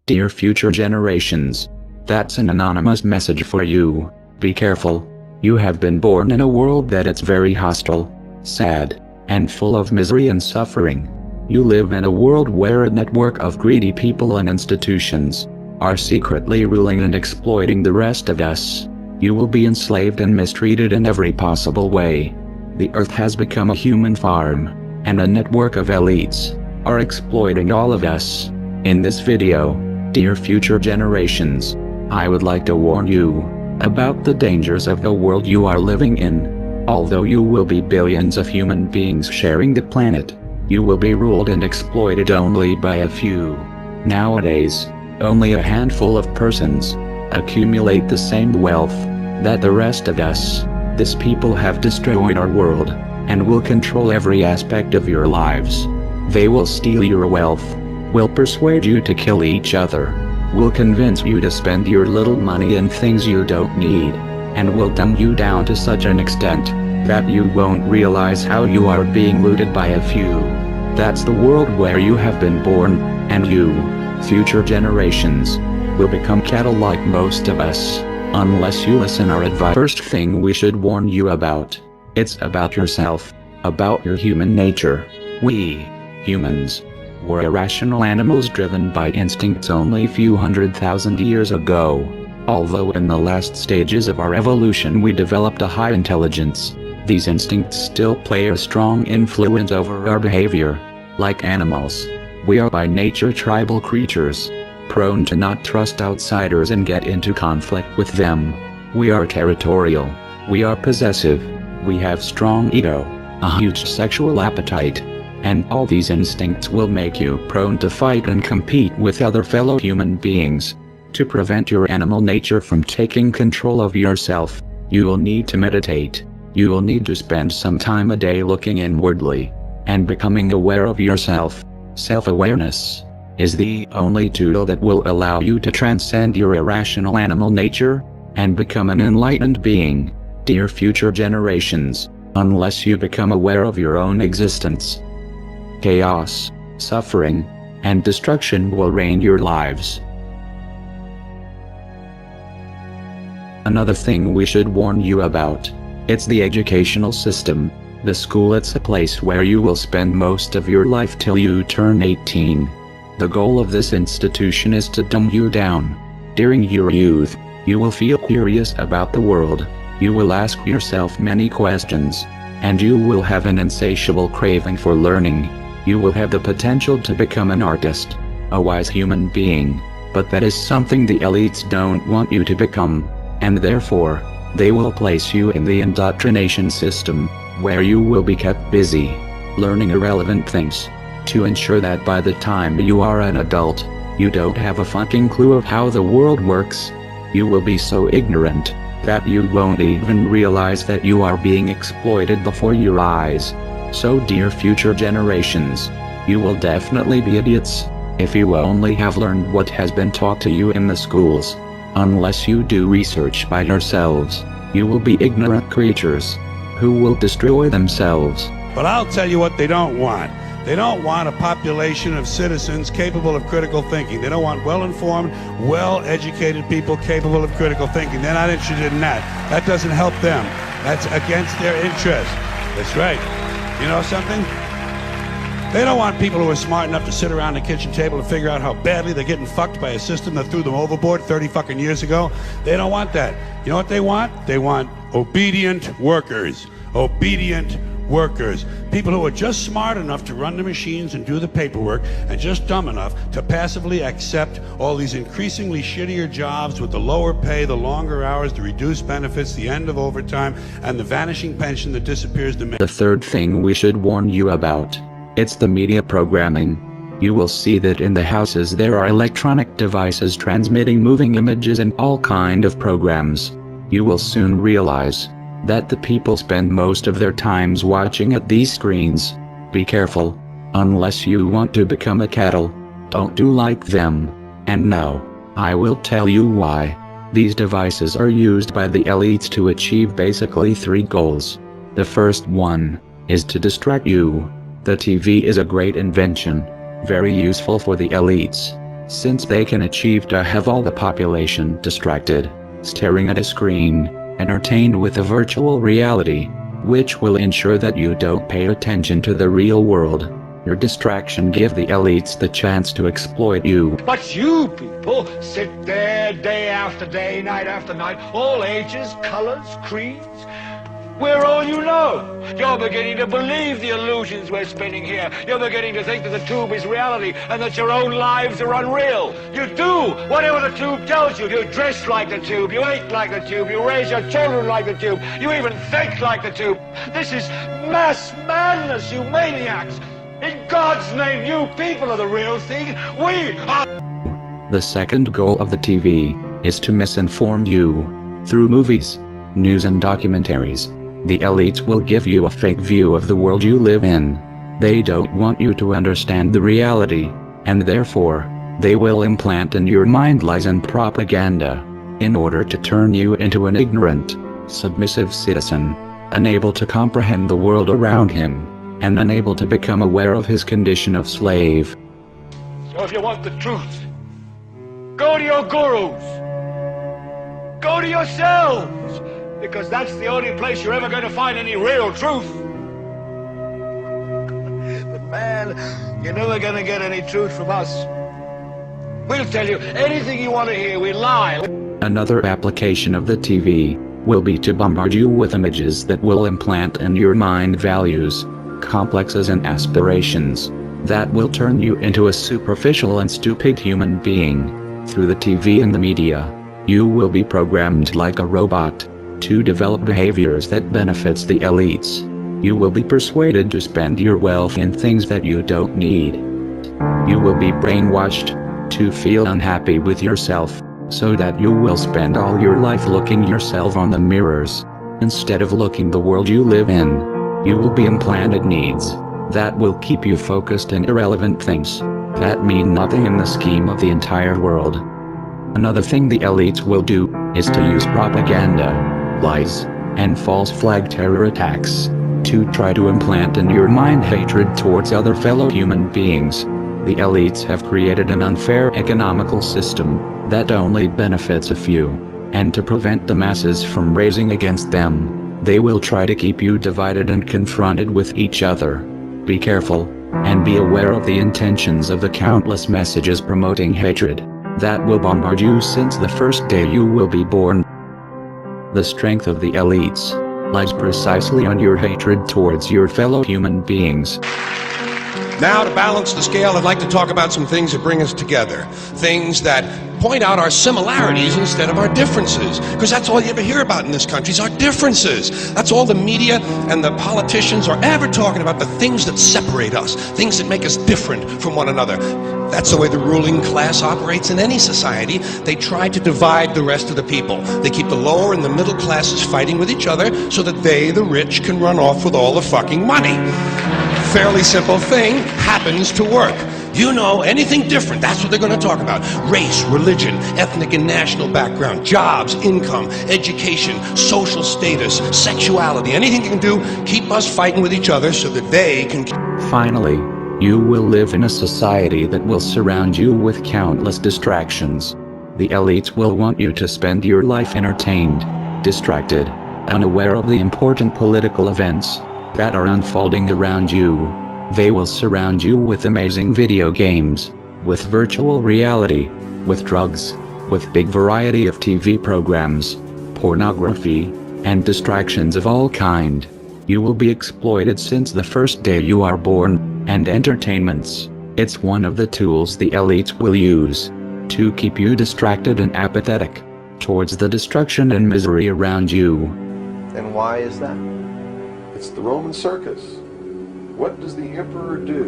Dear future generations. That's an anonymous message for you. Be careful. You have been born in a world that it's very hostile, sad, and full of misery and suffering. You live in a world where a network of greedy people and institutions are secretly ruling and exploiting the rest of us. You will be enslaved and mistreated in every possible way. The earth has become a human farm, and a network of elites are exploiting all of us. In this video, dear future generations, I would like to warn you about the dangers of the world you are living in. Although you will be billions of human beings sharing the planet, you will be ruled and exploited only by a few. Nowadays, only a handful of persons accumulate the same wealth that the rest of us. These people have destroyed our world and will control every aspect of your lives. They will steal your wealth, will persuade you to kill each other, will convince you to spend your little money in things you don't need, and will dumb you down to such an extent that you won't realize how you are being looted by a few. That's the world where you have been born, and you, future generations, will become cattle like most of us, unless you listen our advice. First thing we should warn you about, it's about yourself, about your human nature. We, humans, were irrational animals driven by instincts only a few 100,000 years ago. Although in the last stages of our evolution we developed a high intelligence, these instincts still play a strong influence over our behavior. Like animals, we are by nature tribal creatures, prone to not trust outsiders and get into conflict with them. We are territorial, we are possessive, we have strong ego, a huge sexual appetite, and all these instincts will make you prone to fight and compete with other fellow human beings. To prevent your animal nature from taking control of yourself, you will need to meditate. You will need to spend some time a day looking inwardly and becoming aware of yourself. Self-awareness is the only tool that will allow you to transcend your irrational animal nature and become an enlightened being. Dear future generations, unless you become aware of your own existence, chaos, suffering, and destruction will reign your lives. Another thing we should warn you about, it's the educational system. The school, it's a place where you will spend most of your life till you turn 18. The goal of this institution is to dumb you down. During your youth, you will feel curious about the world. You will ask yourself many questions, and you will have an insatiable craving for learning. You will have the potential to become an artist, a wise human being, but that is something the elites don't want you to become, and therefore, they will place you in the indoctrination system, where you will be kept busy, learning irrelevant things, to ensure that by the time you are an adult, you don't have a fucking clue of how the world works. You will be so ignorant that you won't even realize that you are being exploited before your eyes. So dear future generations, you will definitely be idiots if you only have learned what has been taught to you in the schools. Unless you do research by yourselves, you will be ignorant creatures who will destroy themselves. But I'll tell you what they don't want. They don't want a population of citizens capable of critical thinking. They don't want well-informed, well-educated people capable of critical thinking. They're not interested in that. That doesn't help them. That's against their interest. That's right. You know something? They don't want people who are smart enough to sit around the kitchen table and figure out how badly they're getting fucked by a system that threw them overboard 30 fucking years ago. They don't want that. You know what they want? They want obedient workers. Obedient workers. People who are just smart enough to run the machines and do the paperwork, and just dumb enough to passively accept all these increasingly shittier jobs with the lower pay, the longer hours, the reduced benefits, the end of overtime, and the vanishing pension that disappears the minute. The third thing we should warn you about, it's the media programming. You will see that in the houses there are electronic devices transmitting moving images and all kind of programs. You will soon realize that the people spend most of their times watching at these screens. Be careful. Unless you want to become a cattle, don't do like them. And no, I will tell you why. These devices are used by the elites to achieve basically 3 goals. The first one is to distract you. The TV is a great invention, very useful for the elites. since they can achieve to have all the population distracted, staring at a screen, entertained with a virtual reality, which will ensure that you don't pay attention to the real world. Your distraction give the elites the chance to exploit you. But you people sit there day after day, night after night, all ages, colors, creeds. We're all you know. You're beginning to believe the illusions we're spinning here. You're beginning to think that the tube is reality and that your own lives are unreal. You do whatever the tube tells you. You dress like the tube. You eat like the tube. You raise your children like the tube. You even think like the tube. This is mass madness, you maniacs. In God's name, you people are the real thing. We are... The second goal of the TV is to misinform you. Through movies, news and documentaries, the elites will give you a fake view of the world you live in. They don't want you to understand the reality, and therefore, they will implant in your mind lies and propaganda, in order to turn you into an ignorant, submissive citizen, unable to comprehend the world around him, and unable to become aware of his condition of slave. So if you want the truth, go to your gurus. Go to yourselves. Because that's the only place you're ever going to find any real truth. But man, you're never going to get any truth from us. We'll tell you anything you want to hear. We lie. Another application of the TV will be to bombard you with images that will implant in your mind values, complexes and aspirations that will turn you into a superficial and stupid human being. Through the TV and the media, you will be programmed like a robot to develop behaviors that benefits the elites. You will be persuaded to spend your wealth in things that you don't need. You will be brainwashed to feel unhappy with yourself, so that you will spend all your life looking yourself on the mirrors, instead of looking the world you live in. You will be implanted needs that will keep you focused on irrelevant things that mean nothing in the scheme of the entire world. Another thing the elites will do is to use propaganda, lies, and false flag terror attacks to try to implant in your mind hatred towards other fellow human beings. The elites have created an unfair economical system that only benefits a few, and to prevent the masses from raising against them, they will try to keep you divided and confronted with each other. Be careful, and be aware of the intentions of the countless messages promoting hatred that will bombard you since the first day you will be born. The strength of the elites lies precisely on your hatred towards your fellow human beings. Now, to balance the scale, I'd like to talk about some things that bring us together. Things that point out our similarities instead of our differences. Because that's all you ever hear about in this country is our differences. That's all the media and the politicians are ever talking about, the things that separate us, things that make us different from one another. That's the way the ruling class operates in any society. They try to divide the rest of the people. They keep the lower and the middle classes fighting with each other so that they, the rich, can run off with all the fucking money. Fairly simple thing, happens to work. You know, anything different, that's what they're going to talk about. Race, religion, ethnic and national background, jobs, income, education, social status, sexuality, anything you can do, keep us fighting with each other so that they can... Finally, you will live in a society that will surround you with countless distractions. The elites will want you to spend your life entertained, distracted, unaware of the important political events that are unfolding around you. They will surround you with amazing video games, with virtual reality, with drugs, with big variety of TV programs, pornography, and distractions of all kind. You will be exploited since the first day you are born, and entertainments. It's one of the tools the elites will use to keep you distracted and apathetic towards the destruction and misery around you. And why is that? It's the Roman circus. What does the emperor do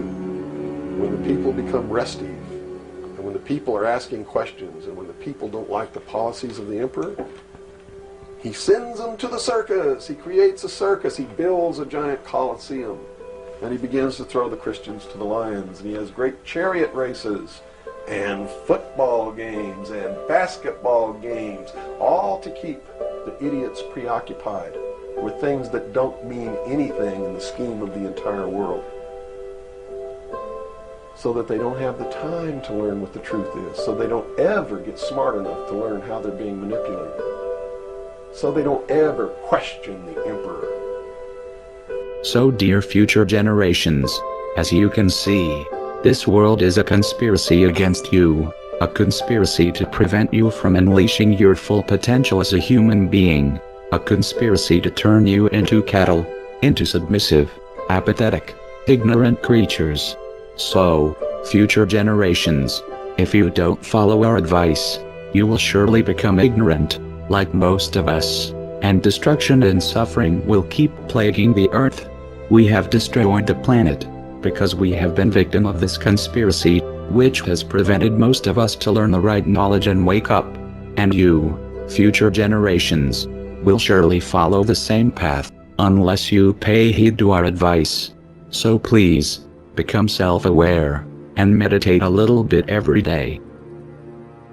when the people become restive, and when the people are asking questions, and when the people don't like the policies of the emperor? He sends them to the circus. He creates a circus. He builds a giant coliseum. And he begins to throw the Christians to the lions. And he has great chariot races and football games and basketball games, all to keep the idiots preoccupied with things that don't mean anything in the scheme of the entire world. so that they don't have the time to learn what the truth is, so they don't ever get smart enough to learn how they're being manipulated, so they don't ever question the emperor. So dear future generations, as you can see, this world is a conspiracy against you, a conspiracy to prevent you from unleashing your full potential as a human being, a conspiracy to turn you into cattle, into submissive, apathetic, ignorant creatures. So, future generations, if you don't follow our advice, you will surely become ignorant, like most of us, and destruction and suffering will keep plaguing the earth. We have destroyed the planet, because we have been victim of this conspiracy, which has prevented most of us to learn the right knowledge and wake up. And you, future generations, will surely follow the same path, unless you pay heed to our advice. So please, become self-aware, and meditate a little bit every day.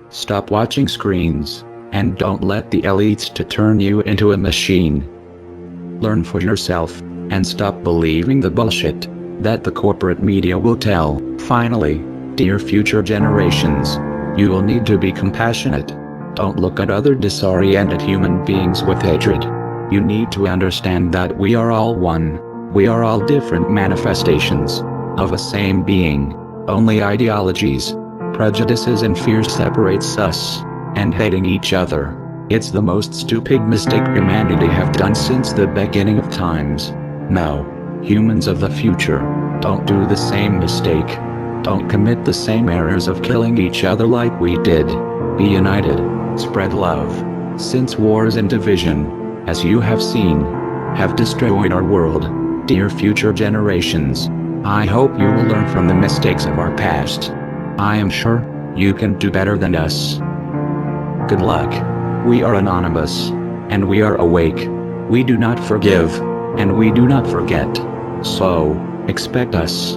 Stop watching screens, and don't let the elites to turn you into a machine. Learn for yourself, and stop believing the bullshit that the corporate media will tell. Finally, dear future generations, you will need to be compassionate. Don't look at other disoriented human beings with hatred. You need to understand that we are all one. We are all different manifestations of a same being. Only ideologies, prejudices and fears separates us, and hating each other. It's the most stupid mistake humanity have done since the beginning of times. Now, humans of the future, don't do the same mistake. Don't commit the same errors of killing each other like we did. Be united, spread love, since wars and division, as you have seen, have destroyed our world. Dear future generations, I hope you will learn from the mistakes of our past. I am sure you can do better than us. Good luck. We are anonymous, and we are awake. We do not forgive, and we do not forget. So, expect us.